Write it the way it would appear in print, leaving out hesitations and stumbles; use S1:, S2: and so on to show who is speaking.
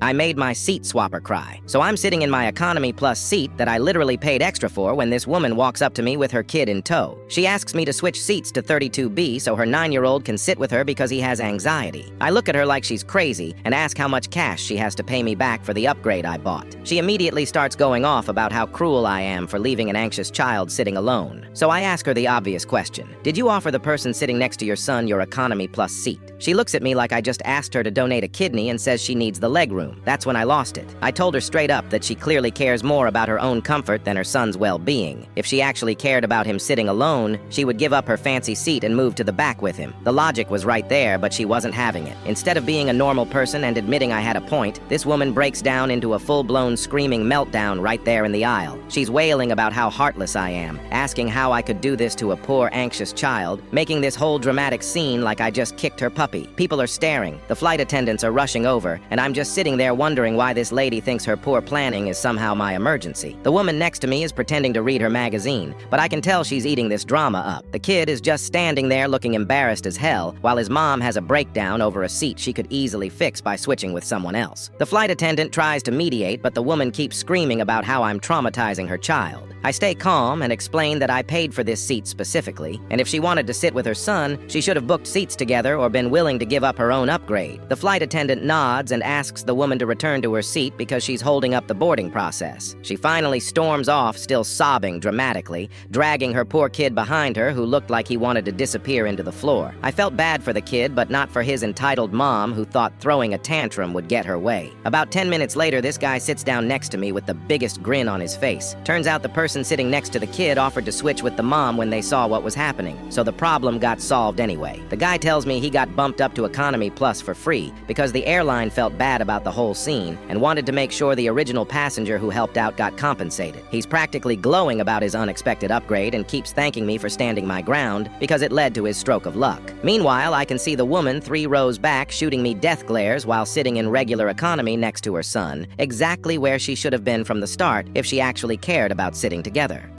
S1: I made my seat swapper cry. So I'm sitting in my Economy Plus seat that I literally paid extra for when this woman walks up to me with her kid in tow. She asks me to switch seats to 32B so her 9-year-old can sit with her because he has anxiety. I look at her like she's crazy and ask how much cash she has to pay me back for the upgrade I bought. She immediately starts going off about how cruel I am for leaving an anxious child sitting alone. So I ask her the obvious question. Did you offer the person sitting next to your son your Economy Plus seat? She looks at me like I just asked her to donate a kidney and says she needs the leg room. That's when I lost it. I told her straight up that she clearly cares more about her own comfort than her son's well-being. If she actually cared about him sitting alone, she would give up her fancy seat and move to the back with him. The logic was right there, but she wasn't having it. Instead of being a normal person and admitting I had a point, this woman breaks down into a full-blown screaming meltdown right there in the aisle. She's wailing about how heartless I am, asking how I could do this to a poor, anxious child, making this whole dramatic scene like I just kicked her puppy. People are staring, the flight attendants are rushing over, and I'm just sitting there wondering why this lady thinks her poor planning is somehow my emergency. The woman next to me is pretending to read her magazine, but I can tell she's eating this drama up. The kid is just standing there looking embarrassed as hell, while his mom has a breakdown over a seat she could easily fix by switching with someone else. The flight attendant tries to mediate, but the woman keeps screaming about how I'm traumatizing her child. I stay calm and explain that I paid for this seat specifically, and if she wanted to sit with her son, she should have booked seats together or been willing to give up her own upgrade. The flight attendant nods and asks the woman to return to her seat because she's holding up the boarding process. She finally storms off, still sobbing dramatically, dragging her poor kid behind her who looked like he wanted to disappear into the floor. I felt bad for the kid, but not for his entitled mom who thought throwing a tantrum would get her way. About 10 minutes later, this guy sits down next to me with the biggest grin on his face. Turns out the person sitting next to the kid offered to switch with the mom when they saw what was happening, so the problem got solved anyway. The guy tells me he got bumped up to Economy Plus for free because the airline felt bad about the whole scene and wanted to make sure the original passenger who helped out got compensated. He's practically glowing about his unexpected upgrade and keeps thanking me for standing my ground because it led to his stroke of luck. Meanwhile, I can see the woman 3 rows back shooting me death glares while sitting in regular economy next to her son, exactly where she should have been from the start if she actually cared about sitting together.